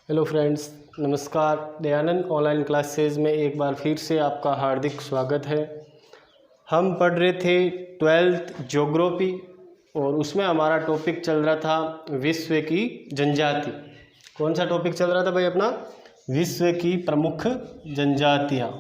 Hello friends, नमस्कार। Dayanand online classes में एक बार फिर से आपका हार्दिक स्वागत है। हम पढ़ रहे थे 12th ज्योग्राफी और उसमें हमारा टॉपिक चल रहा था विश्व की जनजाति। कौन सा टॉपिक चल रहा था भाई अपना? विश्व की प्रमुख जनजातियाँ।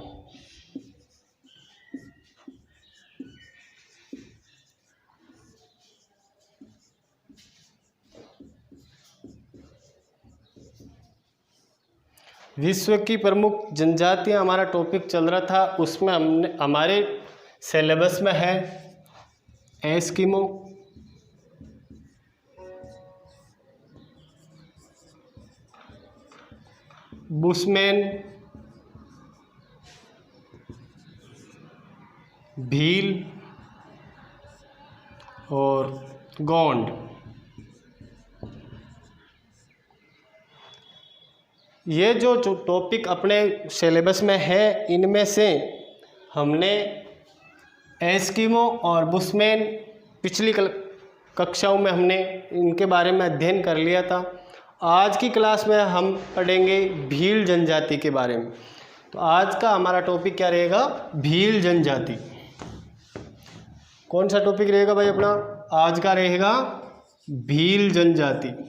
विश्व की प्रमुख जनजातियाँ हमारा टॉपिक चल रहा था। उसमें हमने हमारे सिलेबस में है एस्किमो, बुशमैन, भील और गोंड। ये जो टॉपिक अपने सिलेबस में है, इनमें से हमने एस्किमो और बुशमैन पिछली कक्षाओं में हमने इनके बारे में अध्ययन कर लिया था। आज की क्लास में हम पढ़ेंगे भील जनजाति के बारे में। तो आज का हमारा टॉपिक क्या रहेगा? भील जनजाति। कौन सा टॉपिक रहेगा भाई अपना? आज का रहेगा भील जनजाति।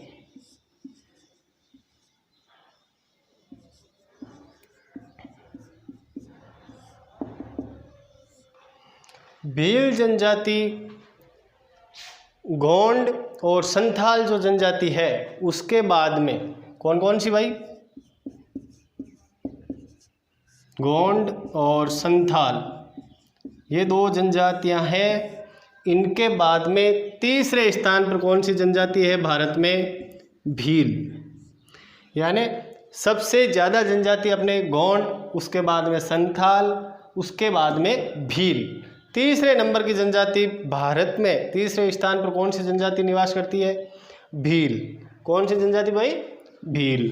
भील जनजाति गोंड और संथाल जो जनजाति है उसके बाद में कौन कौन सी भाई? गोंड और संथाल, ये दो जनजातियां हैं। इनके बाद में तीसरे स्थान पर कौन सी जनजाति है भारत में? भील। यानी सबसे ज़्यादा जनजाति अपने गोंड, उसके बाद में संथाल, उसके बाद में भील। तीसरे नंबर की जनजाति भारत में तीसरे स्थान पर कौन सी जनजाति निवास करती है? भील। कौन सी जनजाति भाई? भील।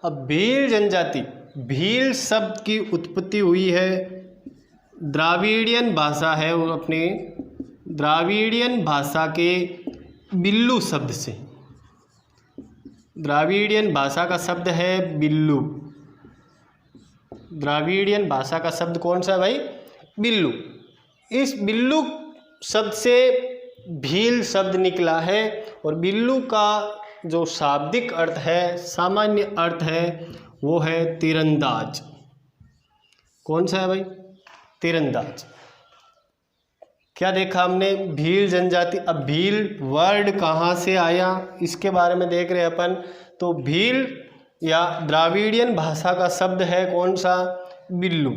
अब भील जनजाति, भील शब्द की उत्पत्ति हुई है, द्राविडियन भाषा है वो, अपने द्राविडियन भाषा के बिल्लू शब्द से। द्राविडियन भाषा का शब्द है बिल्लू। द्राविडियन भाषा का शब्द कौन सा है भाई? बिल्लू। इस बिल्लू शब्द से भील शब्द निकला है और बिल्लू का जो शाब्दिक अर्थ है, सामान्य अर्थ है, वो है तीरंदाज। कौन सा है भाई? तीरंदाज। क्या देखा हमने? भील जनजाति। अब भील वर्ड कहाँ से आया इसके बारे में देख रहे हैं अपन। तो भील या द्राविडियन भाषा का शब्द है कौन सा? बिल्लू।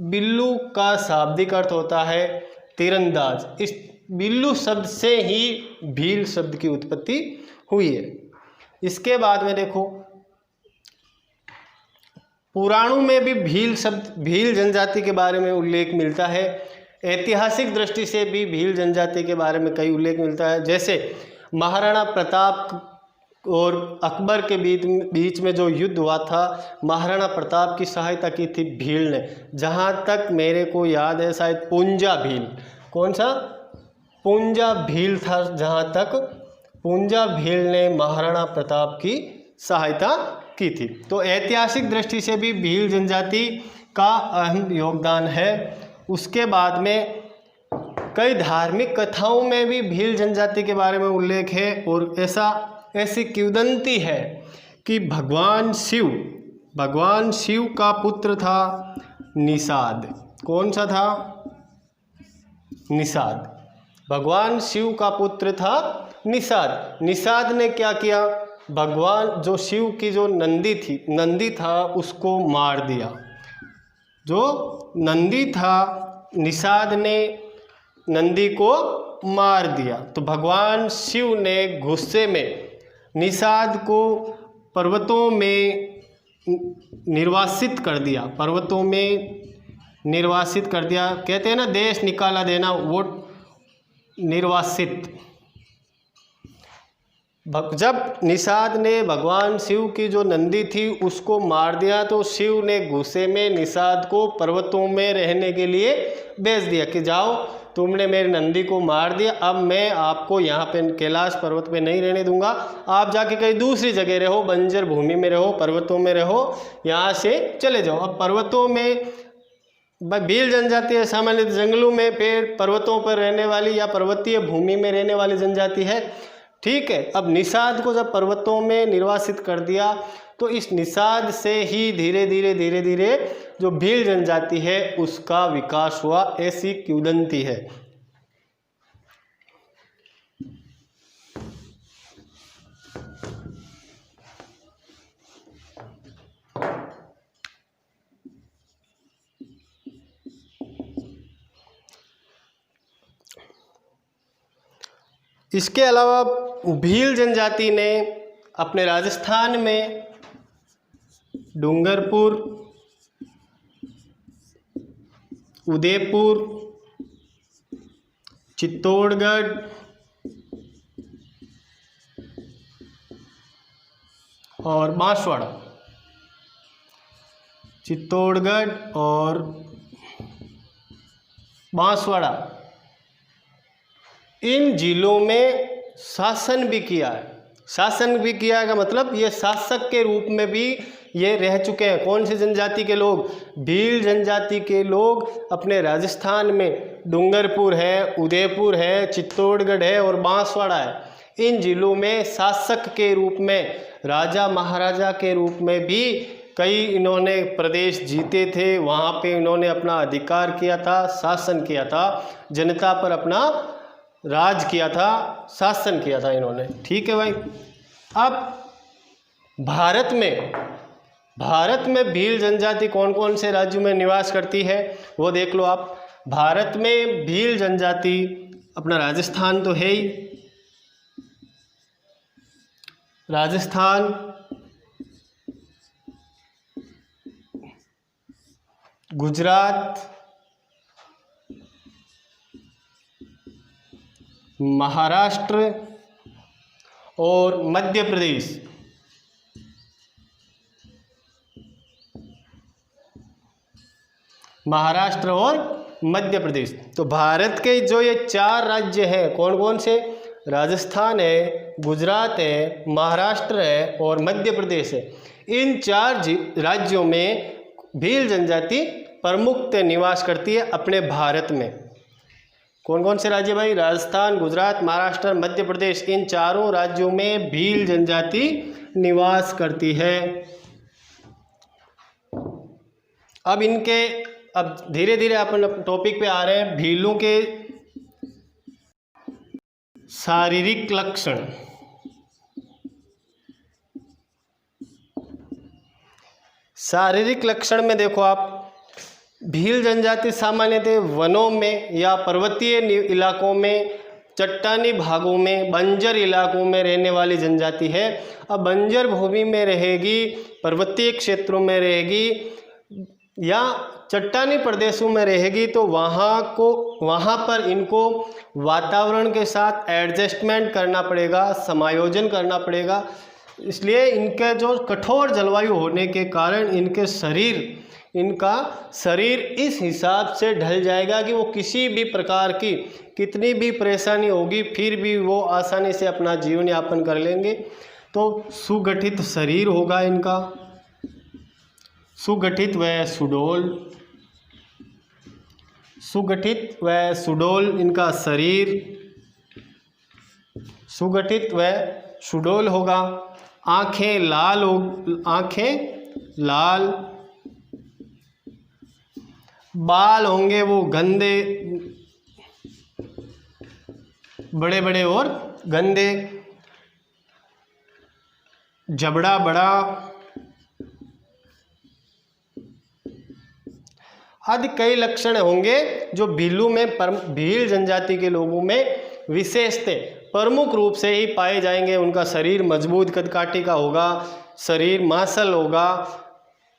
बिल्लू का शाब्दिक अर्थ होता है तीरंदाज। इस बिल्लू शब्द से ही भील शब्द की उत्पत्ति हुई है। इसके बाद में देखो, पुराणों में भी भील शब्द, भील जनजाति के बारे में उल्लेख मिलता है। ऐतिहासिक दृष्टि से भी भील जनजाति के बारे में कई उल्लेख मिलता है। जैसे महाराणा प्रताप और अकबर के बीच में जो युद्ध हुआ था, महाराणा प्रताप की सहायता की थी भील ने। जहाँ तक मेरे को याद है, शायद पुंजा भील। कौन सा? पुंजा भील था। जहाँ तक पुंजा भील ने महाराणा प्रताप की सहायता की थी। तो ऐतिहासिक दृष्टि से भी भील जनजाति का अहम योगदान है। उसके बाद में कई धार्मिक कथाओं में भी भील जनजाति के बारे में उल्लेख है और ऐसी किंवदंती है कि भगवान शिव का पुत्र था निषाद। कौन सा था? निषाद। भगवान शिव का पुत्र था निषाद। निषाद ने क्या किया? भगवान जो शिव की जो नंदी था उसको मार दिया। जो नंदी था, निषाद ने नंदी को मार दिया। तो भगवान शिव ने गुस्से में निषाद को पर्वतों में निर्वासित कर दिया। पर्वतों में निर्वासित कर दिया। कहते हैं ना, देश निकाला देना, वो निर्वासित। जब निषाद ने भगवान शिव की जो नंदी थी उसको मार दिया, तो शिव ने गुस्से में निषाद को पर्वतों में रहने के लिए भेज दिया कि जाओ तुमने मेरे नंदी को मार दिया, अब मैं आपको यहाँ पे कैलाश पर्वत पे नहीं रहने दूंगा, आप जाके कहीं दूसरी जगह रहो, बंजर भूमि में रहो, पर्वतों में रहो, यहाँ से चले जाओ। अब पर्वतों में भील जनजाति है, सामान्य जंगलों में पेड़ पर्वतों पर रहने वाली या पर्वतीय भूमि में रहने वाली जनजाति है। ठीक है, अब निषाद को जब पर्वतों में निर्वासित कर दिया तो इस निषाद से ही धीरे धीरे जो भील जनजाति है उसका विकास हुआ, ऐसी किंवदंती है। इसके अलावा भील जनजाति ने अपने राजस्थान में डूंगरपुर, उदयपुर, चित्तौड़गढ़ और बांसवाड़ा, चित्तौड़गढ़ और बांसवाड़ा, इन जिलों में शासन भी किया है। शासन भी किया का मतलब ये शासक के रूप में भी ये रह चुके हैं। कौन सी जनजाति के लोग? भील जनजाति के लोग अपने राजस्थान में डूंगरपुर है, उदयपुर है, चित्तौड़गढ़ है और बांसवाड़ा है, इन जिलों में शासक के रूप में, राजा महाराजा के रूप में भी कई इन्होंने प्रदेश जीते थे। वहाँ पे इन्होंने अपना अधिकार किया था, शासन किया था, जनता पर अपना राज किया था, शासन किया था इन्होंने। ठीक है भाई। अब भारत में भील जनजाति कौन कौन से राज्यों में निवास करती है वो देख लो आप। भारत में भील जनजाति अपना राजस्थान तो है ही, राजस्थान, गुजरात, महाराष्ट्र और मध्य प्रदेश। महाराष्ट्र और मध्य प्रदेश। तो भारत के जो ये 4 राज्य हैं, कौन कौन से? राजस्थान है, गुजरात है, महाराष्ट्र है और मध्य प्रदेश है। इन 4 राज्यों में भील जनजाति प्रमुखतः निवास करती है अपने भारत में। कौन कौन से राज्य भाई? राजस्थान, गुजरात, महाराष्ट्र, मध्य प्रदेश, इन 4 राज्यों में भील जनजाति निवास करती है। अब धीरे धीरे अपन टॉपिक पे आ रहे हैं, भीलों के शारीरिक लक्षण। शारीरिक लक्षण में देखो आप, भील जनजाति सामान्यतः वनों में या पर्वतीय इलाकों में, चट्टानी भागों में, बंजर इलाकों में रहने वाली जनजाति है। अब बंजर भूमि में रहेगी, पर्वतीय क्षेत्रों में रहेगी या चट्टानी प्रदेशों में रहेगी तो वहाँ पर इनको वातावरण के साथ एडजस्टमेंट करना पड़ेगा, समायोजन करना पड़ेगा। इसलिए इनके जो कठोर जलवायु होने के कारण इनका शरीर इस हिसाब से ढल जाएगा कि वो किसी भी प्रकार की कितनी भी परेशानी होगी फिर भी वो आसानी से अपना जीवन यापन कर लेंगे। तो सुगठित शरीर होगा इनका, सुगठित व सुडौल इनका शरीर, सुगठित व सुडौल होगा। आँखें लाल, बाल होंगे वो गंदे, बड़े बड़े और गंदे, जबड़ा बड़ा आदि कई लक्षण होंगे जो भील जनजाति के लोगों में विशेषतः प्रमुख रूप से ही पाए जाएंगे। उनका शरीर मजबूत कदकाठी का होगा, शरीर मांसल होगा,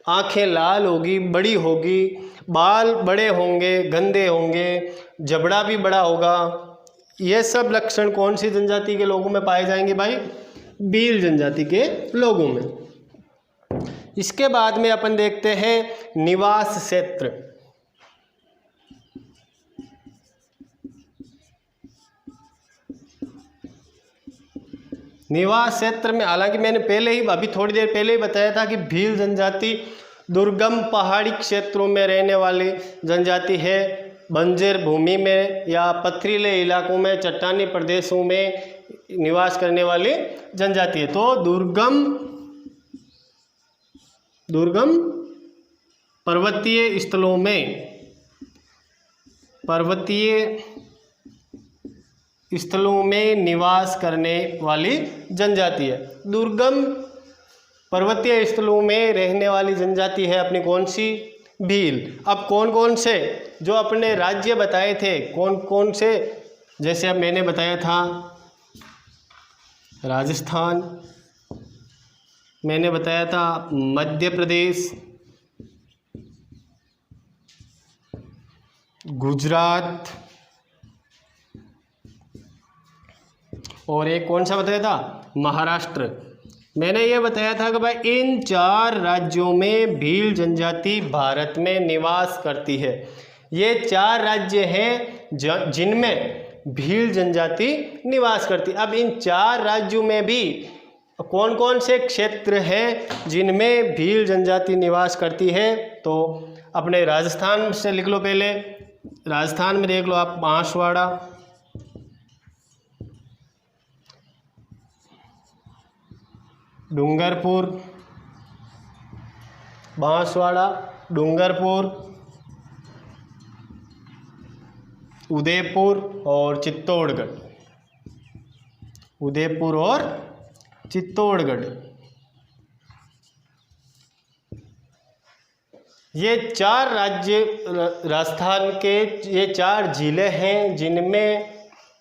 आंखें लाल होगी, बड़ी होगी, बाल बड़े होंगे, गंदे होंगे, जबड़ा भी बड़ा होगा। ये सब लक्षण कौन सी जनजाति के लोगों में पाए जाएंगे भाई? भील जनजाति के लोगों में। इसके बाद में अपन देखते हैं निवास क्षेत्र। निवास क्षेत्र में, हालांकि मैंने पहले ही अभी थोड़ी देर पहले ही बताया था कि भील जनजाति दुर्गम पहाड़ी क्षेत्रों में रहने वाली जनजाति है, बंजर भूमि में या पथरीले इलाकों में, चट्टानी प्रदेशों में निवास करने वाली जनजाति है। तो दुर्गम पर्वतीय स्थलों में निवास करने वाली जनजाति है। दुर्गम पर्वतीय स्थलों में रहने वाली जनजाति है अपनी कौन सी? भील। अब कौन कौन से जो अपने राज्य बताए थे, कौन कौन से, जैसे अब मैंने बताया था राजस्थान, मैंने बताया था मध्य प्रदेश, गुजरात, और एक कौन सा बताया था? महाराष्ट्र। मैंने ये बताया था कि भाई इन 4 राज्यों में भील जनजाति भारत में निवास करती है। ये 4 राज्य हैं जिनमें भील जनजाति निवास करती है। अब इन 4 राज्यों में भी कौन कौन से क्षेत्र हैं जिनमें भील जनजाति निवास करती है? तो अपने राजस्थान से लिख लो। पहले राजस्थान में देख लो आप, बांसवाड़ा, डूंगरपुर, बांसवाड़ा, डूंगरपुर, उदयपुर और चित्तौड़गढ़, उदयपुर और चित्तौड़गढ़, ये 4 राज्य राजस्थान के, ये 4 जिले हैं जिनमें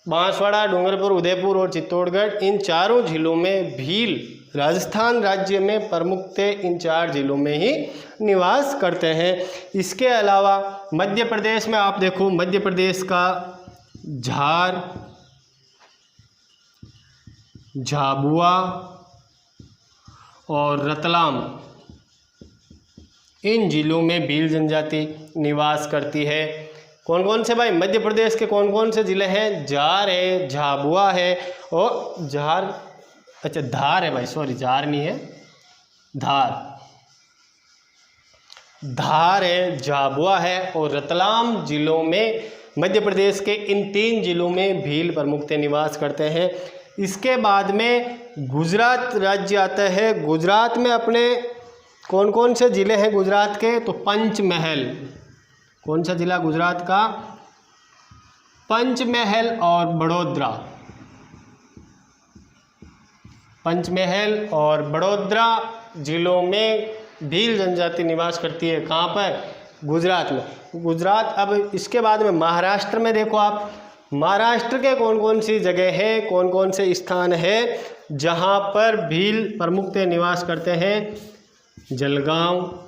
बांसवाड़ा, डूंगरपुर, उदयपुर और चित्तौड़गढ़, इन चारों जिलों में भील राजस्थान राज्य में प्रमुखतः इन 4 जिलों में ही निवास करते हैं। इसके अलावा मध्य प्रदेश में आप देखो, मध्य प्रदेश का झार, झाबुआ और रतलाम, इन जिलों में भील जनजाति निवास करती है। कौन कौन से भाई? मध्य प्रदेश के कौन कौन से ज़िले हैं? झार है, झाबुआ है और धार है भाई, सॉरी झार नहीं है, धार है, झाबुआ है और रतलाम जिलों में, मध्य प्रदेश के इन 3 जिलों में भील प्रमुखतः निवास करते हैं। इसके बाद में गुजरात राज्य आता है। गुजरात में अपने कौन कौन से ज़िले हैं गुजरात के? तो पंचमहल, कौन सा ज़िला गुजरात का? पंचमहल और बड़ोदरा, पंचमहल और बड़ोदरा जिलों में भील जनजाति निवास करती है। कहाँ पर? गुजरात में। गुजरात। अब इसके बाद में महाराष्ट्र में देखो आप, महाराष्ट्र के कौन कौन सी जगह है, कौन कौन से स्थान है जहाँ पर भील प्रमुखतः निवास करते हैं? जलगांव,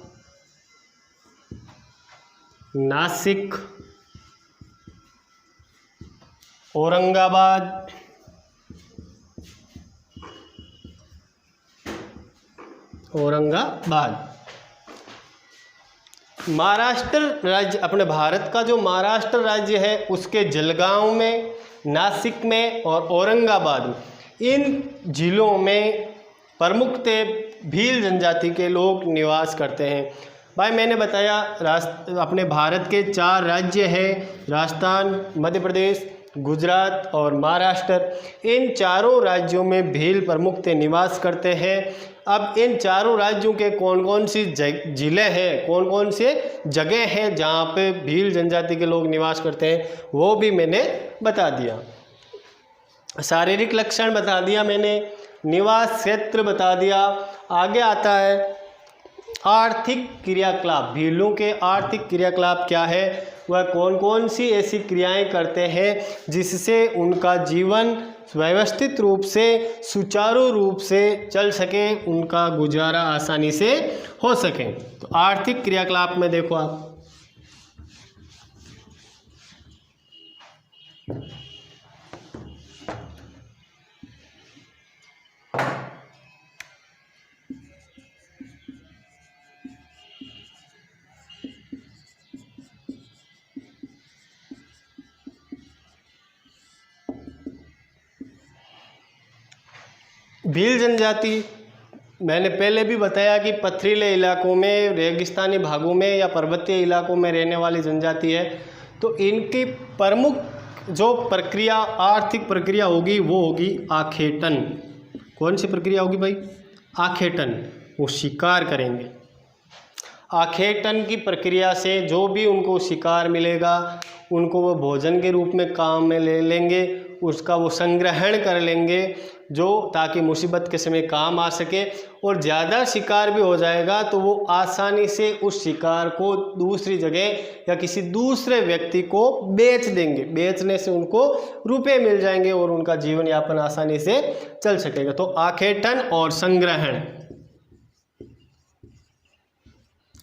नासिक, औरंगाबाद, महाराष्ट्र राज्य, अपने भारत का जो महाराष्ट्र राज्य है उसके जलगांव में, नासिक में और औरंगाबाद में, इन जिलों में प्रमुखतः भील जनजाति के लोग निवास करते हैं। भाई मैंने बताया अपने भारत के 4 राज्य हैं, राजस्थान, मध्य प्रदेश, गुजरात और महाराष्ट्र। इन चारों राज्यों में भील प्रमुखतः निवास करते हैं। अब इन चारों राज्यों के कौन कौन सी जिले हैं, कौन कौन से जगह हैं जहाँ पे भील जनजाति के लोग निवास करते हैं, वो भी मैंने बता दिया। शारीरिक लक्षण बता दिया मैंने, निवास क्षेत्र बता दिया। आगे आता है आर्थिक क्रियाकलाप। भीलों के आर्थिक क्रियाकलाप क्या है, वह कौन कौन सी ऐसी क्रियाएं करते हैं जिससे उनका जीवन व्यवस्थित रूप से, सुचारू रूप से चल सके, उनका गुजारा आसानी से हो सके। तो आर्थिक क्रियाकलाप में देखो आप, भील जनजाति मैंने पहले भी बताया कि पथरीले इलाकों में, रेगिस्तानी भागों में या पर्वतीय इलाकों में रहने वाली जनजाति है। तो इनकी प्रमुख जो प्रक्रिया, आर्थिक प्रक्रिया होगी वो होगी आखेटन। कौन सी प्रक्रिया होगी भाई? आखेटन। वो शिकार करेंगे। आखेटन की प्रक्रिया से जो भी उनको शिकार मिलेगा उनको वो भोजन के रूप में काम में ले लेंगे, उसका वो संग्रहण कर लेंगे, जो ताकि मुसीबत के समय काम आ सके। और ज़्यादा शिकार भी हो जाएगा तो वो आसानी से उस शिकार को दूसरी जगह या किसी दूसरे व्यक्ति को बेच देंगे। बेचने से उनको रुपए मिल जाएंगे और उनका जीवन यापन आसानी से चल सकेगा। तो आखेटन और संग्रहण,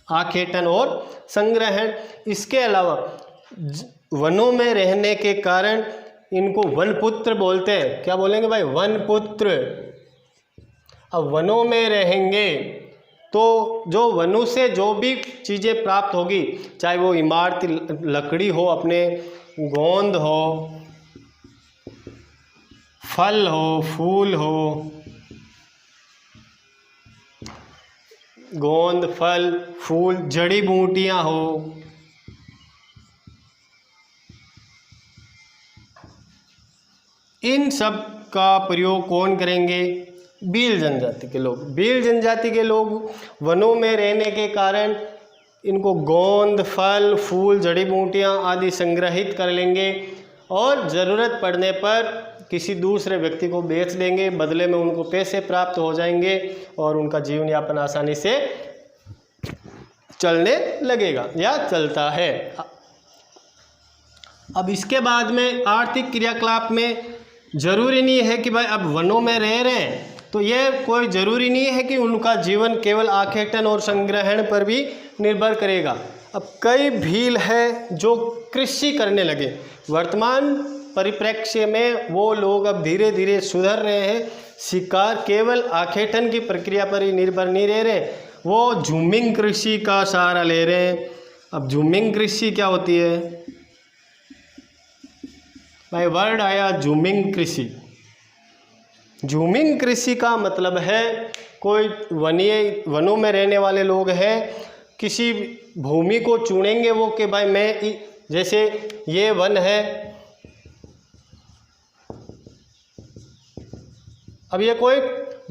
आखेटन और संग्रहण। इसके अलावा वनों में रहने के कारण इनको वनपुत्र बोलते हैं। क्या बोलेंगे भाई? वनपुत्र। अब वनों में रहेंगे तो जो वनों से जो भी चीज़ें प्राप्त होगी, चाहे वो इमारती लकड़ी हो, अपने गोंद हो, फल हो, फूल हो, गोंद, फल, फूल, जड़ी बूटियां हो, इन सब का प्रयोग कौन करेंगे? भील जनजाति के लोग। भील जनजाति के लोग वनों में रहने के कारण इनको गोंद, फल, फूल, जड़ी बूटियां आदि संग्रहित कर लेंगे और ज़रूरत पड़ने पर किसी दूसरे व्यक्ति को बेच देंगे, बदले में उनको पैसे प्राप्त हो जाएंगे और उनका जीवन यापन आसानी से चलने लगेगा या चलता है। अब इसके बाद में आर्थिक क्रियाकलाप में ज़रूरी नहीं है कि भाई अब वनों में रह रहे हैं तो ये कोई ज़रूरी नहीं है कि उनका जीवन केवल आखेटन और संग्रहण पर भी निर्भर करेगा। अब कई भील है जो कृषि करने लगे। वर्तमान परिप्रेक्ष्य में वो लोग अब धीरे धीरे सुधर रहे हैं। शिकार केवल आखेटन की प्रक्रिया पर ही निर्भर नहीं रह रहे, वो झूमिंग कृषि का सहारा ले रहे हैं। अब झूमिंग कृषि क्या होती है भाई? वर्ड आया झूमिंग कृषि। झूमिंग कृषि का मतलब है कोई वनों में रहने वाले लोग हैं, किसी भूमि को चुनेंगे वो कि भाई मैं, जैसे ये वन है, अब ये कोई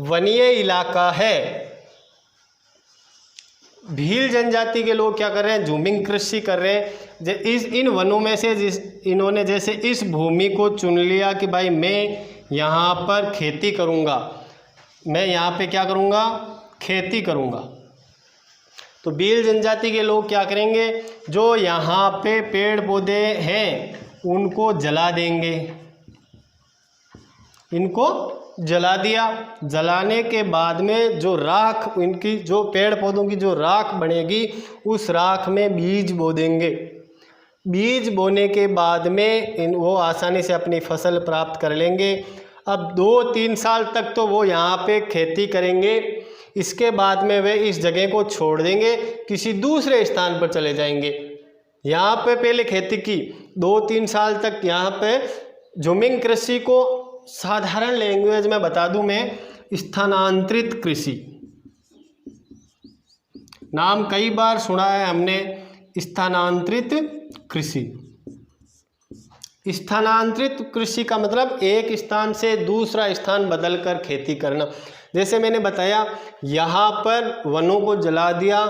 वनीय इलाका है। भील जनजाति के लोग क्या कर रहे हैं? झूमिंग कृषि कर रहे हैं। इन वनों में से इन्होंने जैसे इस भूमि को चुन लिया कि भाई मैं यहाँ पर खेती करूँगा, मैं यहाँ पे क्या करूँगा? खेती करूँगा। तो भील जनजाति के लोग क्या करेंगे? जो यहाँ पे पेड़ पौधे हैं उनको जला देंगे। इनको जला दिया, जलाने के बाद में जो राख, इनकी जो पेड़ पौधों की जो राख बनेगी उस राख में बीज बो देंगे। बीज बोने के बाद में वो आसानी से अपनी फसल प्राप्त कर लेंगे। अब 2-3 साल तक तो वो यहाँ पे खेती करेंगे। इसके बाद में वे इस जगह को छोड़ देंगे, किसी दूसरे स्थान पर चले जाएंगे। यहाँ पे पहले खेती की, 2-3 साल तक यहाँ पे झूमिंग कृषि को साधारण लैंग्वेज में बता दूं मैं, स्थानांतरित कृषि। नाम कई बार सुना है हमने, स्थानांतरित कृषि। स्थानांतरित कृषि का मतलब एक स्थान से दूसरा स्थान बदलकर खेती करना। जैसे मैंने बताया, यहाँ पर वनों को जला दिया,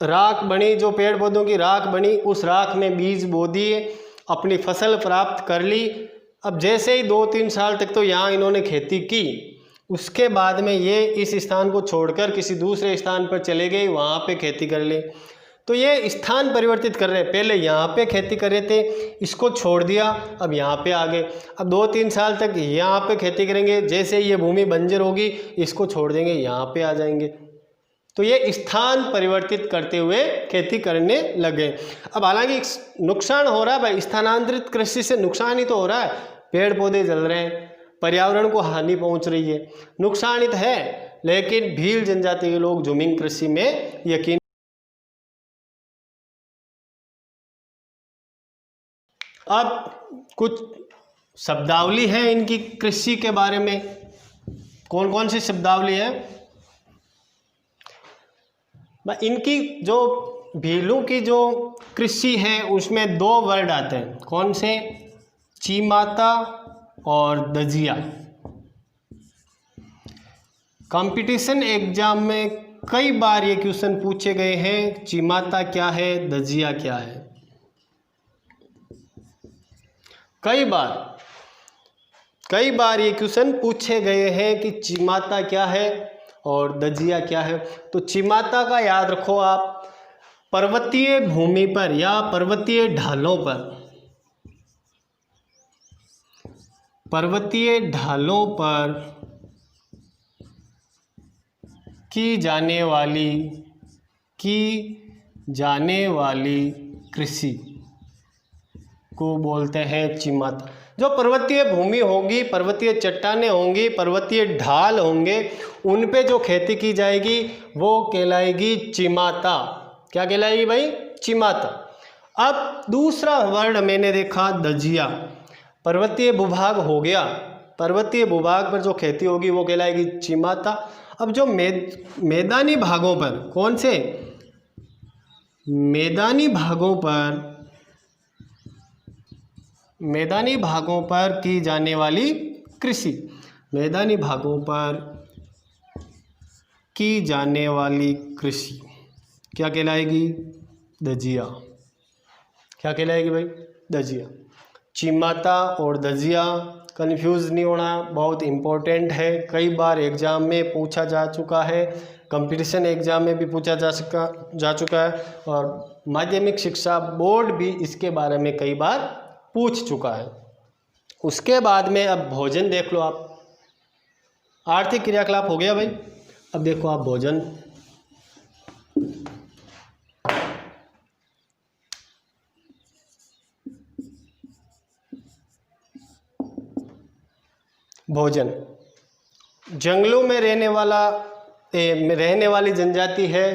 राख बनी, जो पेड़ पौधों की राख बनी, उस राख में बीज बो दिए, अपनी फसल प्राप्त कर ली। अब जैसे ही 2-3 साल तक तो यहाँ इन्होंने खेती की, उसके बाद में ये इस स्थान को छोड़कर किसी दूसरे स्थान पर चले गए, वहाँ पे खेती कर ले। तो ये स्थान परिवर्तित कर रहे हैं। पहले यहाँ पे खेती कर रहे थे, इसको छोड़ दिया, अब यहाँ पे आ गए। अब 2-3 साल तक यहाँ पे खेती करेंगे, जैसे ये भूमि बंजर होगी इसको छोड़ देंगे, यहाँ पे आ जाएंगे। तो ये स्थान परिवर्तित करते हुए खेती करने लगे। अब हालांकि नुकसान हो रहा है भाई, स्थानांतरित कृषि से नुकसान ही तो हो रहा है, पेड़ पौधे जल रहे हैं, पर्यावरण को हानि पहुंच रही है, नुकसानित है। लेकिन भील जनजाति के लोग झूमिंग कृषि में यकीन। अब कुछ शब्दावली है इनकी कृषि के बारे में। कौन कौन सी शब्दावली है? इनकी जो भीलों की जो कृषि है उसमें 2 वर्ड आते हैं, कौन से? चिमाता और दजिया। कंपटीशन एग्जाम में कई बार ये क्वेश्चन पूछे गए हैं, चिमाता क्या है, दजिया क्या है। कई बार ये क्वेश्चन पूछे गए हैं कि चिमाता क्या है और दजिया क्या है। तो चिमाता का याद रखो आप, पर्वतीय भूमि पर या पर्वतीय ढालों पर की जाने वाली कृषि को बोलते हैं चिमाता। जो पर्वतीय भूमि होगी, पर्वतीय चट्टानें होंगी, पर्वतीय ढाल होंगे, उन पे जो खेती की जाएगी वो कहलाएगी चिमाता। क्या कहलाएगी भाई? चिमाता। अब दूसरा वर्ड मैंने देखा दजिया। पर्वतीय भूभाग हो गया, पर्वतीय भूभाग पर जो खेती होगी वो कहलाएगी चिमाता। अब जो मैदानी भागों पर, कौन से? मैदानी भागों पर की जाने वाली कृषि, मैदानी भागों पर की जाने वाली कृषि क्या कहलाएगी? दजिया। क्या कहलाएगी भाई? दजिया। चिमाता और दजिया कंफ्यूज नहीं होना, बहुत इम्पोर्टेंट है। कई बार एग्जाम में पूछा जा चुका है, कंपटीशन एग्जाम में भी पूछा जा चुका है और माध्यमिक शिक्षा बोर्ड भी इसके बारे में कई बार पूछ चुका है। उसके बाद में अब भोजन देख लो आप। आर्थिक क्रियाकलाप हो गया भाई। अब देखो आप भोजन। जंगलों में रहने वाली जनजाति है।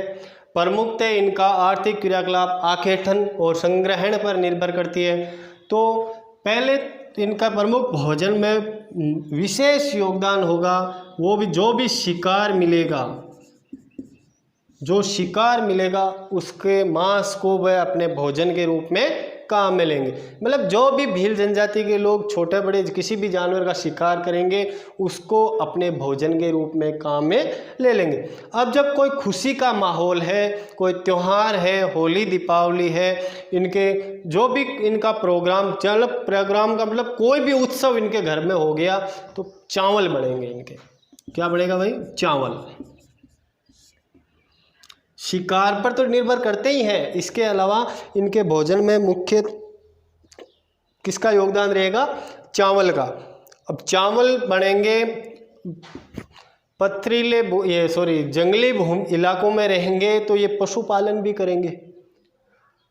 प्रमुखतः इनका आर्थिक क्रियाकलाप आखेटन और संग्रहण पर निर्भर करती है। तो पहले इनका प्रमुख भोजन में विशेष योगदान होगा, वो भी जो भी शिकार मिलेगा उसके मांस को वह अपने भोजन के रूप में काम में लेंगे। मतलब जो भी भील जनजाति के लोग छोटे बड़े किसी भी जानवर का शिकार करेंगे उसको अपने भोजन के रूप में काम में ले लेंगे। अब जब कोई खुशी का माहौल है, कोई त्यौहार है, होली दीपावली है, इनके जो भी इनका प्रोग्राम का मतलब कोई भी उत्सव इनके घर में हो गया तो चावल बनेंगे इनके। क्या बनेगा भाई? चावल। शिकार पर तो निर्भर करते ही हैं, इसके अलावा इनके भोजन में मुख्य किसका योगदान रहेगा? चावल का। अब चावल बनेंगे जंगली इलाकों में रहेंगे तो ये पशुपालन भी करेंगे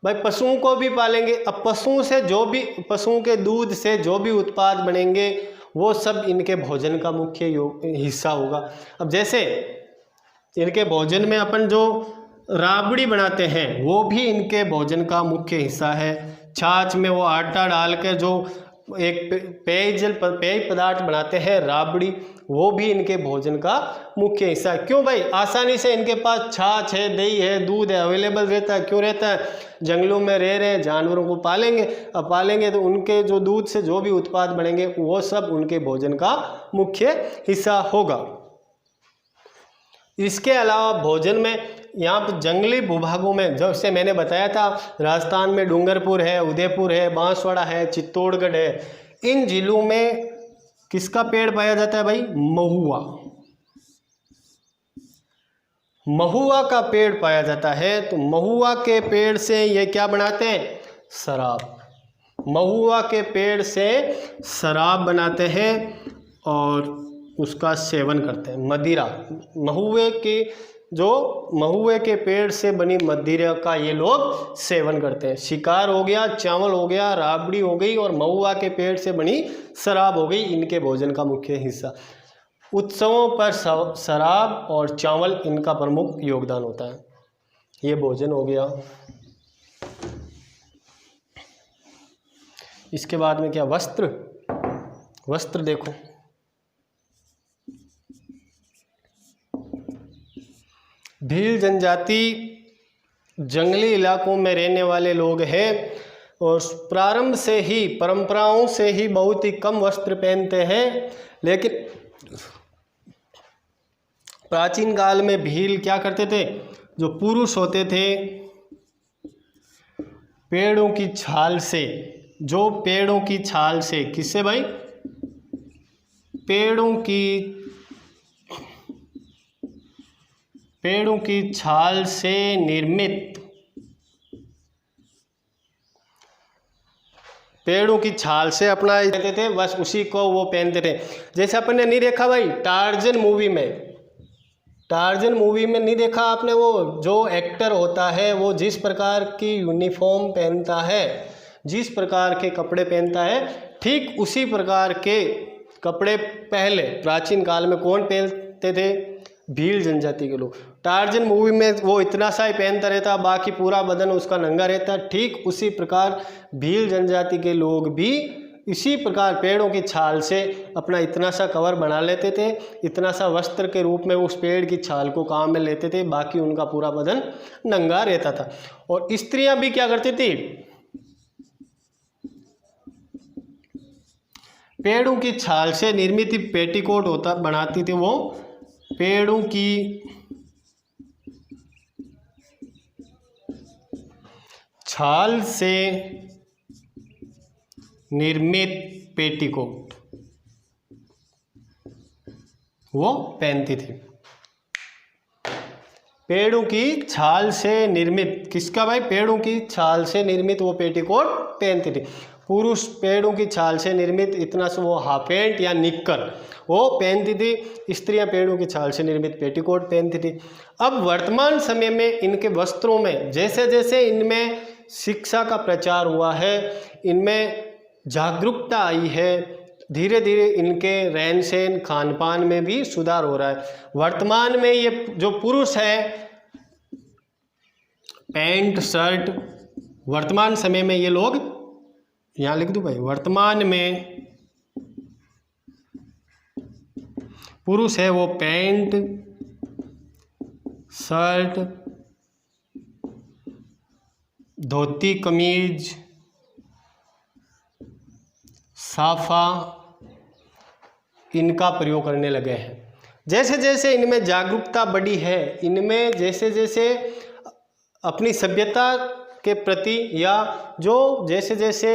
भाई, पशुओं को भी पालेंगे। अब पशुओं के दूध से जो भी उत्पाद बनेंगे वो सब इनके भोजन का मुख्य हिस्सा होगा। अब जैसे इनके भोजन में अपन जो राबड़ी बनाते हैं वो भी इनके भोजन का मुख्य हिस्सा है। छाछ में वो आटा डालकर जो एक पेय पदार्थ बनाते हैं राबड़ी, वो भी इनके भोजन का मुख्य हिस्सा है। क्यों भाई? आसानी से इनके पास छाछ है, दही है, दूध है, अवेलेबल रहता है। क्यों रहता है? जंगलों में रह रहे जानवरों को पालेंगे। अब पालेंगे तो उनके जो दूध से जो भी उत्पाद बनेंगे वो सब उनके भोजन का मुख्य हिस्सा होगा। इसके अलावा भोजन में यहाँ पर जंगली भूभागों में, जैसे मैंने बताया था, राजस्थान में डूंगरपुर है, उदयपुर है, बांसवाड़ा है, चित्तौड़गढ़ है, इन जिलों में किसका पेड़ पाया जाता है भाई? महुआ का पेड़ पाया जाता है। तो महुआ के पेड़ से ये क्या बनाते हैं? शराब। महुआ के पेड़ से शराब बनाते हैं और उसका सेवन करते हैं। मदिरा, महुए के पेड़ से बनी मदिरा का ये लोग सेवन करते हैं। शिकार हो गया, चावल हो गया, राबड़ी हो गई और महुआ के पेड़ से बनी शराब हो गई, इनके भोजन का मुख्य हिस्सा। उत्सवों पर शराब और चावल इनका प्रमुख योगदान होता है। ये भोजन हो गया। इसके बाद में क्या? वस्त्र देखो। भील जनजाति जंगली इलाकों में रहने वाले लोग हैं और प्रारंभ से ही परंपराओं से ही बहुत ही कम वस्त्र पहनते हैं। लेकिन प्राचीन काल में भील क्या करते थे, जो पुरुष होते थे पेड़ों की छाल से, जो पेड़ों की छाल से, किससे भाई, पेड़ों की छाल से निर्मित, पेड़ों की छाल से अपना कहते थे, बस उसी को वो पहनते थे। जैसे अपन ने नहीं देखा भाई टार्जन मूवी में, टार्जन मूवी में नहीं देखा आपने, वो जो एक्टर होता है वो जिस प्रकार की यूनिफॉर्म पहनता है, जिस प्रकार के कपड़े पहनता है, ठीक उसी प्रकार के कपड़े पहले प्राचीन काल में कौन पहनते थे, भील जनजाति के लोग। टार्जन मूवी में वो इतना सा ही पहनता रहता, बाकी पूरा बदन उसका नंगा रहता। ठीक उसी प्रकार भील जनजाति के लोग भी इसी प्रकार पेड़ों की छाल से अपना इतना सा कवर बना लेते थे, इतना सा वस्त्र के रूप में उस पेड़ की छाल को काम में लेते थे, बाकी उनका पूरा बदन नंगा रहता था। और स्त्रियां भी क्या करती थी, पेड़ों की छाल से निर्मित पेटीकोट होता बनाती थी, वो पेड़ों की छाल से निर्मित पेटीकोट वो पहनती थी। पेड़ों की छाल से निर्मित, किसका भाई, पेड़ों की छाल से निर्मित वो पेटीकोट पहनती थी। पुरुष पेड़ों की छाल से निर्मित इतना सा वो हाफ पैंट या निक्कर वो पहनती थी, स्त्रियां पेड़ों की छाल से निर्मित पेटीकोट पहनती थी। अब वर्तमान समय में इनके वस्त्रों में जैसे जैसे इनमें शिक्षा का प्रचार हुआ है, इनमें जागरूकता आई है, धीरे धीरे इनके रहन सहन खान पान में भी सुधार हो रहा है। वर्तमान में ये जो पुरुष है पैंट शर्ट, वर्तमान समय में ये लोग, यहाँ लिख दूं भाई, वर्तमान में पुरुष है वो पैंट शर्ट धोती कमीज साफा इनका प्रयोग करने लगे हैं। जैसे जैसे इनमें जागरूकता बढ़ी है, इनमें जैसे जैसे अपनी सभ्यता के प्रति या जो जैसे जैसे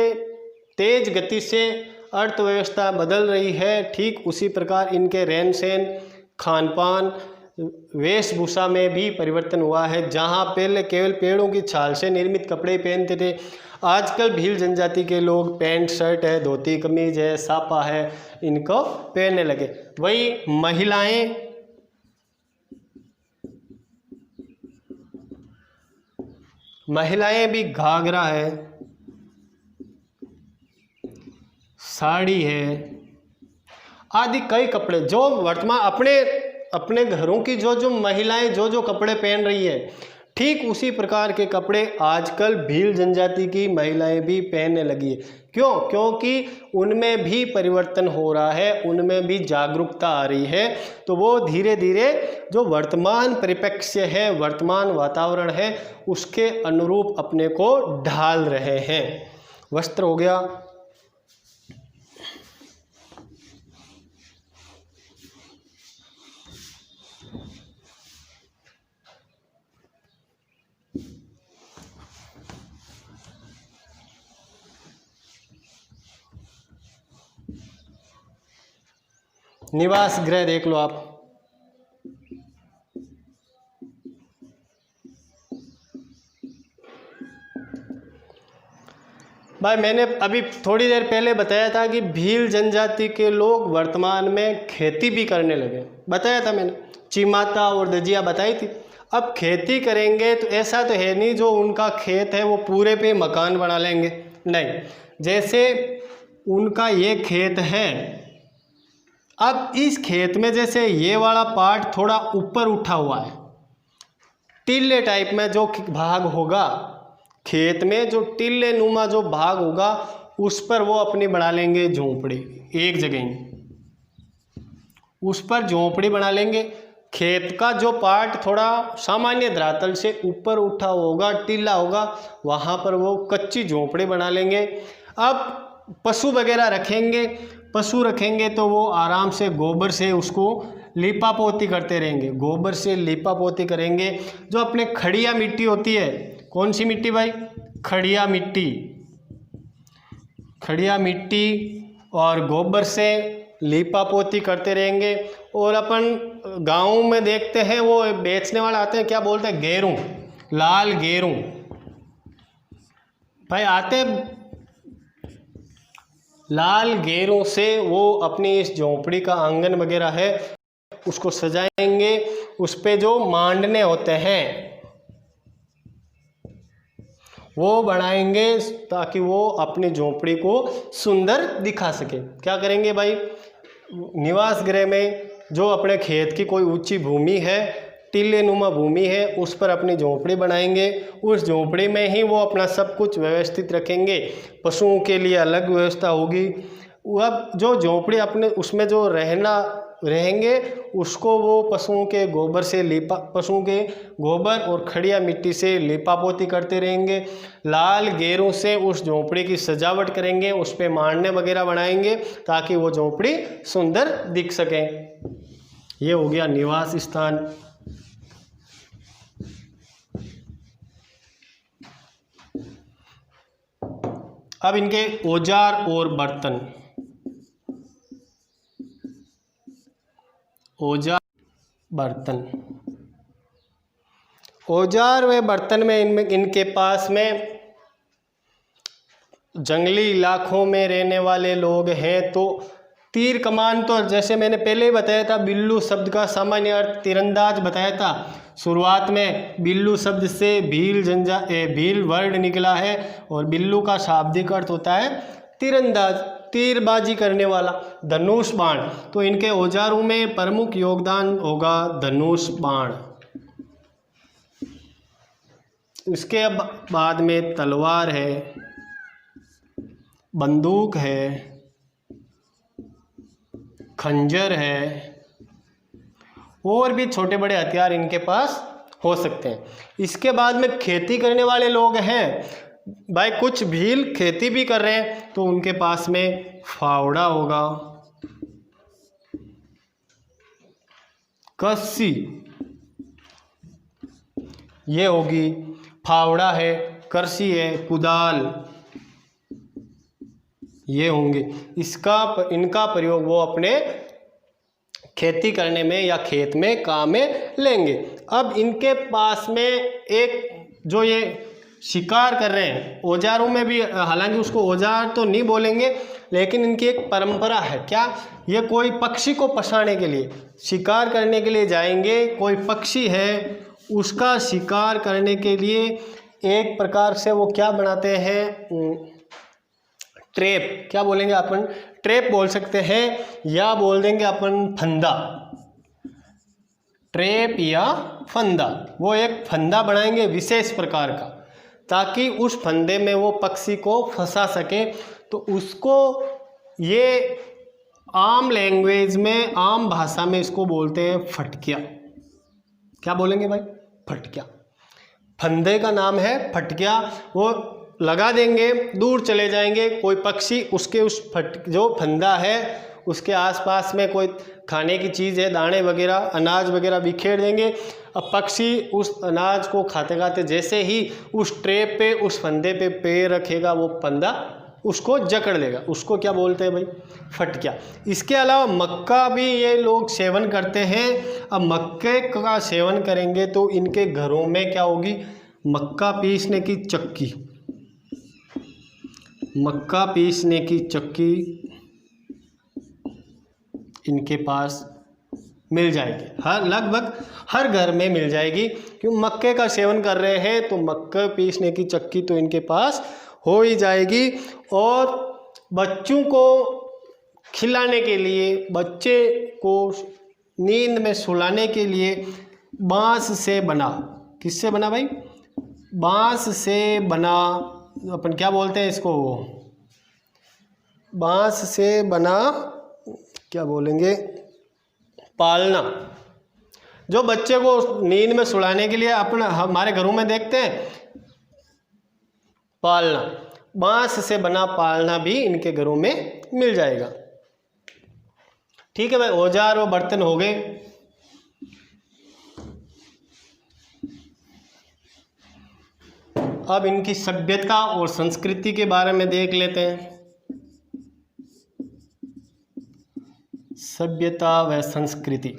तेज गति से अर्थव्यवस्था बदल रही है, ठीक उसी प्रकार इनके रहन सहन खान पान वेशभूषा में भी परिवर्तन हुआ है। जहाँ पहले केवल पेड़ों की छाल से निर्मित कपड़े पहनते थे, आजकल भील जनजाति के लोग पैंट शर्ट है, धोती कमीज है, साफा है, इनको पहनने लगे। वही महिलाएं भी घाघरा है, साड़ी है आदि कई कपड़े जो वर्तमान अपने घरों की जो महिलाएं जो कपड़े पहन रही है, ठीक उसी प्रकार के कपड़े आजकल भील जनजाति की महिलाएं भी पहनने लगी है। क्यों? क्योंकि उनमें भी परिवर्तन हो रहा है, उनमें भी जागरूकता आ रही है। तो वो धीरे धीरे जो वर्तमान परिप्रेक्ष्य है, वर्तमान वातावरण है, उसके अनुरूप अपने को ढाल रहे हैं। वस्त्र हो गया, निवास गृह देख लो आप। भाई मैंने अभी थोड़ी देर पहले बताया था कि भील जनजाति के लोग वर्तमान में खेती भी करने लगे, बताया था मैंने, चिमाता और दजिया बताई थी। अब खेती करेंगे तो ऐसा तो है नहीं जो उनका खेत है वो पूरे पे मकान बना लेंगे, नहीं। जैसे उनका ये खेत है, अब इस खेत में जैसे ये वाला पार्ट थोड़ा ऊपर उठा हुआ है, टिल्ले टाइप में जो भाग होगा खेत में, जो टिल्ले नुमा जो भाग होगा उस पर वो अपनी बना लेंगे झोंपड़ी, एक जगह ही उस पर झोंपड़ी बना लेंगे। खेत का जो पार्ट थोड़ा सामान्य धरातल से ऊपर उठा होगा, टीला होगा, वहाँ पर वो कच्ची झोंपड़ी बना लेंगे। अब पशु वगैरह रखेंगे, पशु रखेंगे तो वो आराम से गोबर से उसको लीपा पोती करते रहेंगे, गोबर से लीपा पोती करेंगे। जो अपने खड़िया मिट्टी होती है, कौन सी मिट्टी भाई? खड़िया मिट्टी, खड़िया मिट्टी और गोबर से लीपा पोती करते रहेंगे। और अपन गाँव में देखते हैं वो बेचने वाले आते हैं, क्या बोलते हैं? गेरू, लाल गेरू भाई आते हैं, लाल गेरों से वो अपनी इस झोंपड़ी का आंगन वगैरह है उसको सजाएंगे। उस पे जो मांडने होते हैं वो बनाएंगे ताकि वो अपनी झोंपड़ी को सुंदर दिखा सके। क्या करेंगे भाई? निवास गृह में जो अपने खेत की कोई ऊंची भूमि है, टीले नुमा भूमि है, उस पर अपनी झोंपड़ी बनाएंगे। उस झोंपड़ी में ही वो अपना सब कुछ व्यवस्थित रखेंगे। पशुओं के लिए अलग व्यवस्था होगी। अब जो झोंपड़ी अपने उसमें जो रहेंगे उसको वो पशुओं के गोबर से पशुओं के गोबर और खड़िया मिट्टी से लीपा पोती करते रहेंगे। लाल गेरों से उस झोंपड़ी की सजावट करेंगे, उस पे मांडने वगैरह बनाएंगे ताकि वो झोंपड़ी सुंदर दिख सके। ये हो गया निवास स्थान। अब इनके औजार और बर्तन, औजार बर्तन, औजार व बर्तन में इनके पास में जंगली इलाकों में रहने वाले लोग हैं तो तीर कमान, तो जैसे मैंने पहले ही बताया था, बिल्लू शब्द का सामान्य अर्थ तीरंदाज बताया था। शुरुआत में बिल्लू शब्द से भील वर्ड निकला है और बिल्लू का शाब्दिक अर्थ होता है तीरंदाज, तीरबाजी करने वाला। धनुष बाण, तो इनके औजारों में प्रमुख योगदान होगा धनुष बाण। उसके बाद में तलवार है, बंदूक है, खंजर है और भी छोटे बड़े हथियार इनके पास हो सकते हैं। इसके बाद में खेती करने वाले लोग हैं भाई, कुछ भील खेती भी कर रहे हैं तो उनके पास में फावड़ा होगा, कस्सी ये होगी, फावड़ा है, करसी है, कुदाल ये होंगे। इनका प्रयोग वो अपने खेती करने में या खेत में काम में लेंगे। अब इनके पास में एक जो ये शिकार कर रहे हैं, औजारों में भी, हालांकि उसको औजार तो नहीं बोलेंगे लेकिन इनकी एक परंपरा है। क्या? ये कोई पक्षी को फंसाने के लिए, शिकार करने के लिए जाएंगे, कोई पक्षी है उसका शिकार करने के लिए एक प्रकार से वो क्या बनाते हैं? ट्रैप, क्या बोलेंगे अपन? ट्रैप बोल सकते हैं या बोल देंगे अपन फंदा, ट्रैप या फंदा। वो एक फंदा बनाएंगे विशेष प्रकार का ताकि उस फंदे में वो पक्षी को फंसा सके। तो उसको ये आम लैंग्वेज में, आम भाषा में इसको बोलते हैं फटकिया। क्या बोलेंगे भाई? फटकिया। फंदे का नाम है फटकिया। वो लगा देंगे, दूर चले जाएंगे, कोई पक्षी उसके जो फंदा है उसके आसपास में कोई खाने की चीज़ है, दाने वगैरह, अनाज वगैरह बिखेर देंगे। अब पक्षी उस अनाज को खाते खाते जैसे ही उस ट्रे पे, उस फंदे पे पैर रखेगा, वो फंदा उसको जकड़ लेगा। उसको क्या बोलते हैं भाई? फटकिया। इसके अलावा मक्का भी ये लोग सेवन करते हैं। अब मक्के का सेवन करेंगे तो इनके घरों में क्या होगी? मक्का पीसने की चक्की, मक्का पीसने की चक्की इनके पास मिल जाएगी। लगभग हर घर में मिल जाएगी, क्यों? मक्के का सेवन कर रहे हैं तो मक्का पीसने की चक्की तो इनके पास हो ही जाएगी। और बच्चों को खिलाने के लिए, बच्चे को नींद में सुलाने के लिए बांस से बना, किससे बना भाई? बांस से बना, अपन क्या बोलते हैं इसको? बांस से बना क्या बोलेंगे? पालना। जो बच्चे को नींद में सुलाने के लिए अपना हमारे घरों में देखते हैं, पालना, बांस से बना पालना भी इनके घरों में मिल जाएगा। ठीक है भाई, औजार और बर्तन हो गए। अब इनकी सभ्यता और संस्कृति के बारे में देख लेते हैं। सभ्यता व संस्कृति।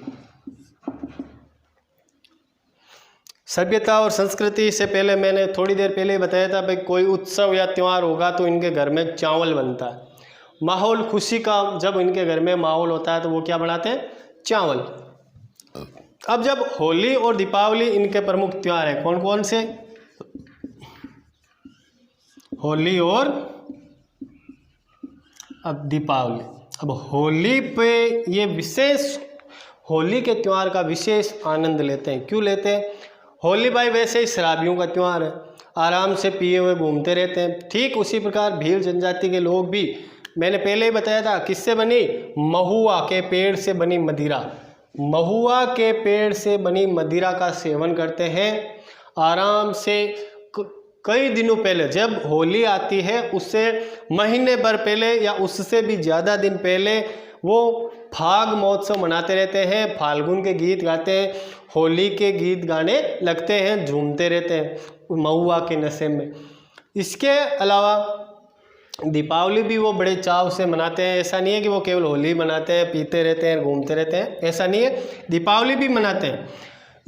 सभ्यता और संस्कृति से पहले मैंने थोड़ी देर पहले बताया था भाई, कोई उत्सव या त्यौहार होगा तो इनके घर में चावल बनता है। माहौल खुशी का जब इनके घर में माहौल होता है तो वो क्या बनाते हैं? चावल। अब जब होली और दीपावली इनके प्रमुख त्यौहार हैं, कौन कौन से? होली और अब दीपावली। अब होली पे ये विशेष, होली के त्यौहार का विशेष आनंद लेते हैं। क्यों लेते हैं? होली भाई वैसे ही शराबियों का त्यौहार है, आराम से पिए हुए घूमते रहते हैं। ठीक उसी प्रकार भील जनजाति के लोग भी, मैंने पहले ही बताया था, किससे बनी? महुआ के पेड़ से बनी मदिरा। महुआ के पेड़ से बनी मदिरा का सेवन करते हैं आराम से। कई दिनों पहले जब होली आती है उससे महीने भर पहले या उससे भी ज़्यादा दिन पहले वो फाग महोत्सव मनाते रहते हैं, फाल्गुन के गीत गाते हैं, होली के गीत गाने लगते हैं, झूमते रहते हैं महुआ के नशे में। इसके अलावा दीपावली भी वो बड़े चाव से मनाते हैं। ऐसा नहीं है कि वो केवल होली मनाते हैं, पीते रहते हैं, घूमते रहते हैं, ऐसा नहीं है, दीपावली भी मनाते हैं।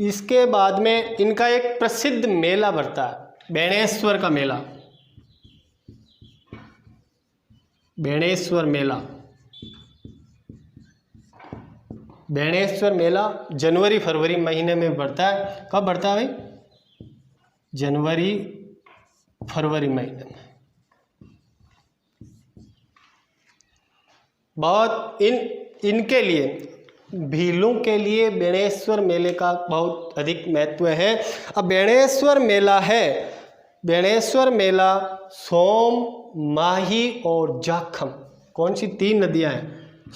इसके बाद में इनका एक प्रसिद्ध मेला बढ़ता है, बेणेश्वर का मेला। बेणेश्वर मेला, बेणेश्वर मेला जनवरी फरवरी महीने में बढ़ता है। कब बढ़ता है भाई? जनवरी फरवरी महीने में। बहुत इनके लिए, भीलों के लिए बेणेश्वर मेले का बहुत अधिक महत्व है। अब बेणेश्वर मेला है, बेणेश्वर मेला सोम, माही और जाखम, कौन सी 3 नदियां हैं?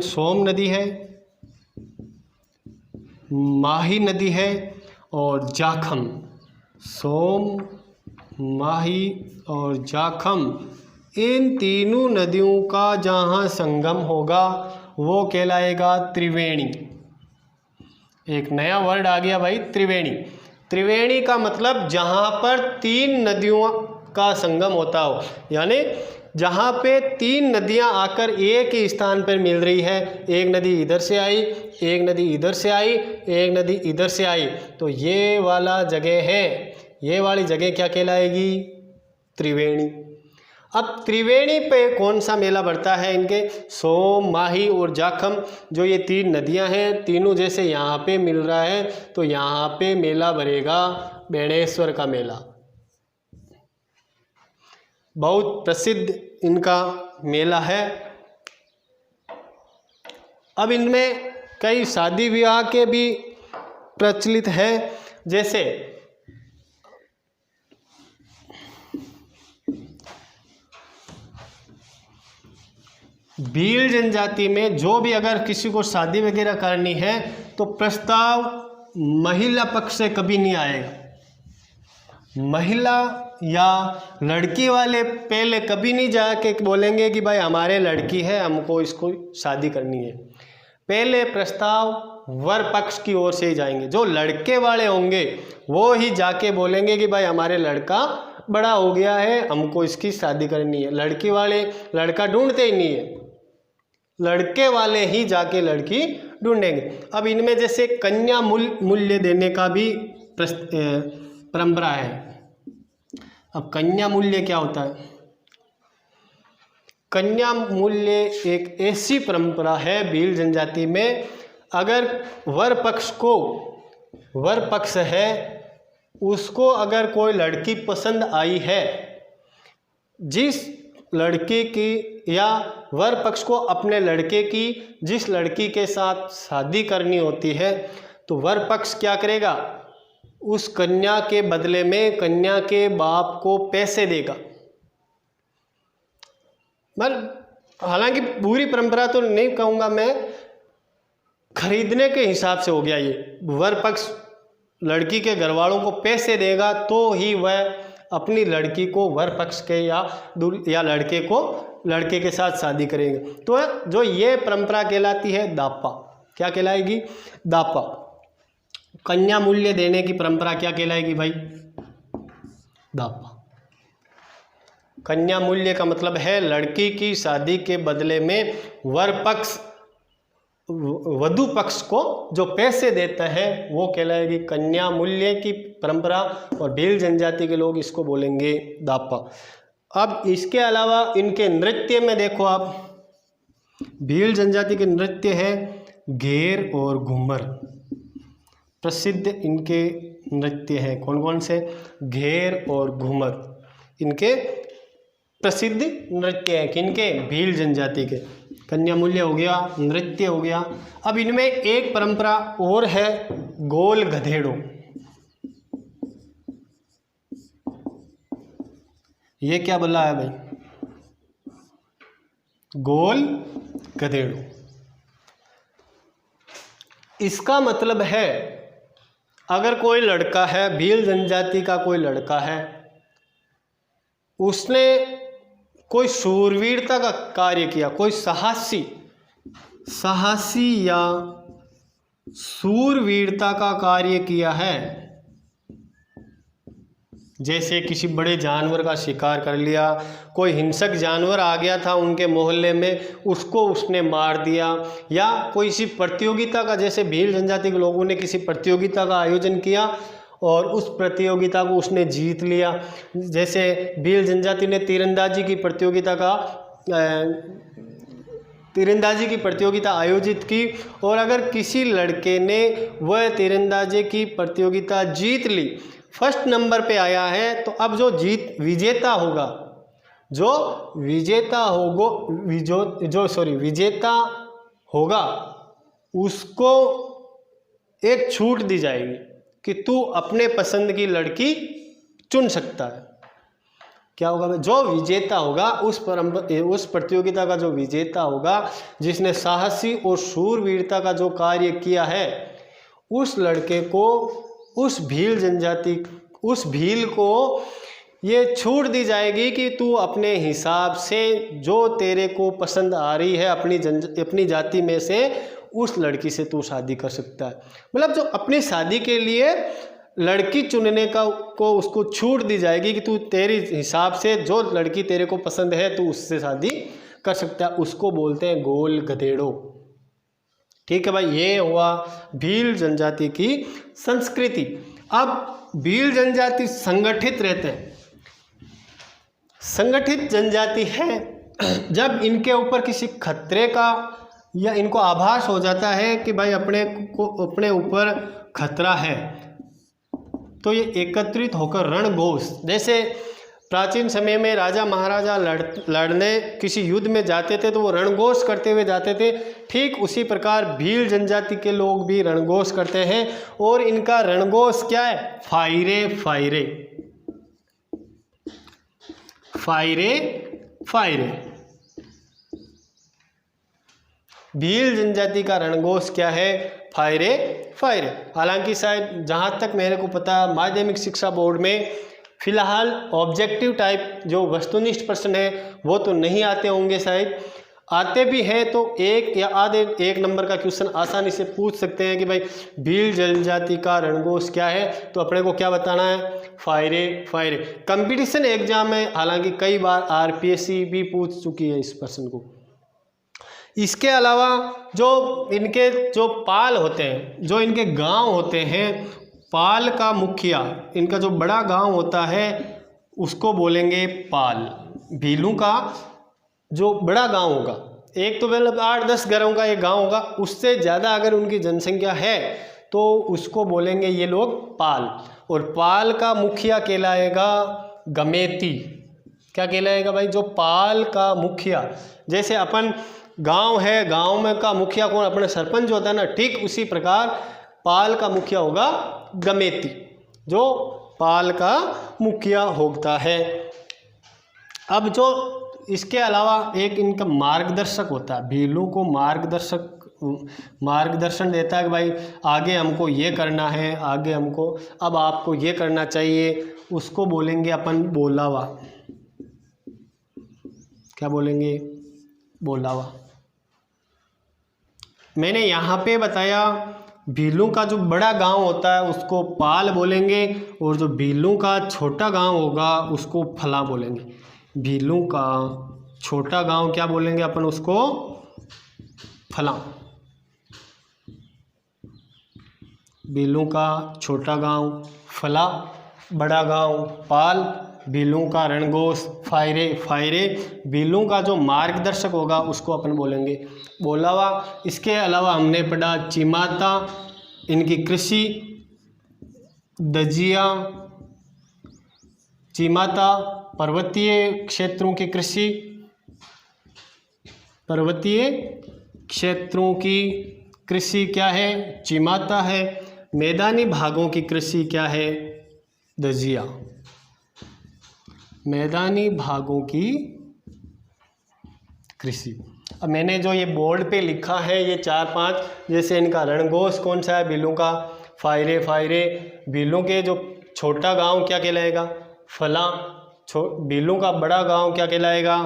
सोम नदी है, माही नदी है और जाखम। सोम, माही और जाखम, इन तीनों नदियों का जहाँ संगम होगा वो कहलाएगा त्रिवेणी। एक नया वर्ड आ गया भाई, त्रिवेणी। त्रिवेणी का मतलब जहाँ पर 3 नदियों का संगम होता हो, यानी जहाँ पे 3 नदियाँ आकर एक ही स्थान पर मिल रही है। एक नदी इधर से आई, एक नदी इधर से आई, एक नदी इधर से आई, तो ये वाला जगह है, ये वाली जगह क्या कहलाएगी? त्रिवेणी। अब त्रिवेणी पे कौन सा मेला बढ़ता है? इनके सोम, माही और जाखम, जो ये 3 नदियां हैं, तीनों जैसे यहाँ पे मिल रहा है तो यहाँ पे मेला भरेगा, बेणेश्वर का मेला। बहुत प्रसिद्ध इनका मेला है। अब इनमें कई शादी विवाह के भी प्रचलित हैं। जैसे भील जनजाति में जो भी अगर किसी को शादी वगैरह करनी है तो प्रस्ताव महिला पक्ष से कभी नहीं आएगा। महिला या लड़की वाले पहले कभी नहीं जाके बोलेंगे कि भाई हमारे लड़की है, हमको इसको शादी करनी है। पहले प्रस्ताव वर पक्ष की ओर से ही जाएंगे। जो लड़के वाले होंगे वो ही जाके बोलेंगे कि भाई हमारे लड़का बड़ा हो गया है, हमको इसकी शादी करनी है। लड़की वाले लड़का ढूंढते ही नहीं है, लड़के वाले ही जाके लड़की ढूंढेंगे। अब इनमें जैसे कन्या मूल्य देने का भी परंपरा है। अब कन्या मूल्य क्या होता है? कन्या मूल्य एक ऐसी परंपरा है भील जनजाति में, अगर वर पक्ष है उसको अगर कोई लड़की पसंद आई है, जिस लड़की की या वर पक्ष को अपने लड़के की जिस लड़की के साथ शादी करनी होती है तो वर पक्ष क्या करेगा? उस कन्या के बदले में कन्या के बाप को पैसे देगा। हालांकि पूरी परंपरा तो नहीं कहूँगा मैं, खरीदने के हिसाब से हो गया। ये वर पक्ष लड़की के घर वालों को पैसे देगा तो ही वह अपनी लड़की को वर पक्ष के या लड़के के साथ शादी करेंगे। तो जो ये परंपरा कहलाती है दापा। क्या कहलाएगी? दापा। कन्या मूल्य देने की परंपरा क्या कहलाएगी भाई? दापा। कन्या मूल्य का मतलब है लड़की की शादी के बदले में वधु पक्ष को जो पैसे देता है वो कहलाएगी कन्या मूल्य की परंपरा, और भील जनजाति के लोग इसको बोलेंगे दापा। अब इसके अलावा इनके नृत्य में देखो आप, भील जनजाति के नृत्य है घेर और घूमर। प्रसिद्ध इनके नृत्य हैं कौन कौन से? घेर और घूमर इनके प्रसिद्ध नृत्य हैं। किनके? भील जनजाति के। कन्या मूल्य हो गया, नृत्य हो गया। अब इनमें एक परंपरा और है गोल गधेड़ो। ये क्या बोला है भाई? गोल गधेड़ो। इसका मतलब है अगर कोई लड़का है, भील जनजाति का कोई लड़का है, उसने कोई शूरवीरता का कार्य किया, कोई साहसी या शूरवीरता का कार्य किया है, जैसे किसी बड़े जानवर का शिकार कर लिया, कोई हिंसक जानवर आ गया था उनके मोहल्ले में, उसको उसने मार दिया, या कोई किसी प्रतियोगिता का, जैसे भील जनजाति के लोगों ने किसी प्रतियोगिता का आयोजन किया और उस प्रतियोगिता को उसने जीत लिया। जैसे भील जनजाति ने तीरंदाजी की प्रतियोगिता आयोजित की, और अगर किसी लड़के ने वह तीरंदाजी की प्रतियोगिता जीत ली, फर्स्ट नंबर पे आया है, तो अब जो विजेता होगा उसको एक छूट दी जाएगी कि तू अपने पसंद की लड़की चुन सकता है। क्या होगा? जो विजेता होगा उस प्रतियोगिता का जो विजेता होगा, जिसने साहसी और शूरवीरता का जो कार्य किया है, उस लड़के को, उस भील को ये छूट दी जाएगी कि तू अपने हिसाब से जो तेरे को पसंद आ रही है अपनी जाति में से उस लड़की से तू शादी कर सकता है। मतलब जो अपनी शादी के लिए लड़की चुनने को उसको छूट दी जाएगी कि तू तेरे हिसाब से जो लड़की तेरे को पसंद है तू उससे शादी कर सकता है। उसको बोलते हैं गोल गधेड़ो। ठीक है भाई, ये हुआ भील जनजाति की संस्कृति। अब भील जनजाति संगठित रहते हैं। संगठित जनजाति है जब इनके ऊपर किसी खतरे का या इनको आभास हो जाता है कि भाई अपने ऊपर खतरा है, तो ये एकत्रित होकर रणघोष, जैसे प्राचीन समय में राजा महाराजा लड़ने किसी युद्ध में जाते थे तो वो रणघोष करते हुए जाते थे, ठीक उसी प्रकार भील जनजाति के लोग भी रणघोष करते हैं। और इनका रणघोष क्या है? फायरे फायरे फायरे फायरे। भील जनजाति का रणघोष क्या है? फायरे फायरे। हालांकि शायद जहाँ तक मेरे को पता, माध्यमिक शिक्षा बोर्ड में फिलहाल ऑब्जेक्टिव टाइप जो वस्तुनिष्ठ प्रश्न है वो तो नहीं आते होंगे, शायद आते भी हैं तो एक या आधे एक नंबर का क्वेश्चन आसानी से पूछ सकते हैं कि भाई भील जनजाति का रणघोष क्या है, तो अपने को क्या बताना है? फायरे फायरे। कंपटीशन एग्जाम में हालांकि कई बार आरपीएससी भी पूछ चुकी है इस प्रश्न को। इसके अलावा जो इनके जो पाल होते हैं, जो इनके गांव होते हैं, पाल का मुखिया, इनका जो बड़ा गांव होता है उसको बोलेंगे पाल। भीलू का जो बड़ा गांव होगा, एक तो मतलब 8-10 घरों का एक गांव होगा, उससे ज़्यादा अगर उनकी जनसंख्या है तो उसको बोलेंगे ये लोग पाल। और पाल का मुखिया कहलाएगा गमेती। क्या कहलाएगा भाई? जो पाल का मुखिया, जैसे अपन गांव है, गांव में का मुखिया कौन? अपने सरपंच होता है ना, ठीक उसी प्रकार पाल का मुखिया होगा गमेती, जो पाल का मुखिया होता है। अब जो इसके अलावा एक इनका मार्गदर्शक होता है, भीलों को मार्गदर्शक मार्गदर्शन देता है कि भाई आगे हमको ये करना है, आगे हमको अब आपको ये करना चाहिए, उसको बोलेंगे अपन बोलावा। क्या बोलेंगे? बोलावा। मैंने यहाँ पे बताया भीलू का जो बड़ा गांव होता है उसको पाल बोलेंगे, और जो भीलू का छोटा गांव होगा उसको फला बोलेंगे। भीलू का छोटा गांव क्या बोलेंगे अपन? उसको फला। भीलू का छोटा गांव फला, बड़ा गांव पाल, भीलू का रणघोष फायरे। भीलू का जो मार्गदर्शक होगा उसको अपन बोलेंगे बोलावा। इसके अलावा हमने पढ़ा चिमाता, इनकी कृषि, दजिया। चिमाता पर्वतीय क्षेत्रों की कृषि, पर्वतीय क्षेत्रों की कृषि क्या है? चिमाता है। मैदानी भागों की कृषि क्या है? दजिया। मैदानी भागों की कृषि। अब मैंने जो ये बोर्ड पे लिखा है ये 4-5, जैसे इनका रणघोष कौन सा है? भीलू का फायरे। भीलू के जो छोटा गांव क्या कहलाएगा? फला। भीलू का बड़ा गांव क्या कहलाएगा?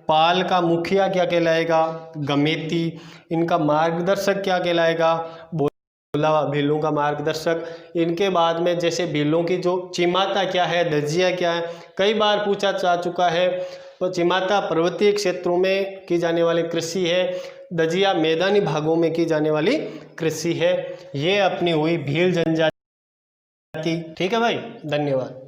पाल का मुखिया क्या कहलाएगा? गमेती। इनका मार्गदर्शक क्या कहलाएगा? बोलावा। भीलू का मार्गदर्शक। इनके बाद में जैसे भीलू की जो चिमाता क्या है, दजिया क्या है, कई बार पूछा जा चुका है। तो चिमाता पर्वतीय क्षेत्रों में की जाने वाली कृषि है, दजिया मैदानी भागों में की जाने वाली कृषि है। ये अपनी हुई भील जनजाति। ठीक है भाई, धन्यवाद।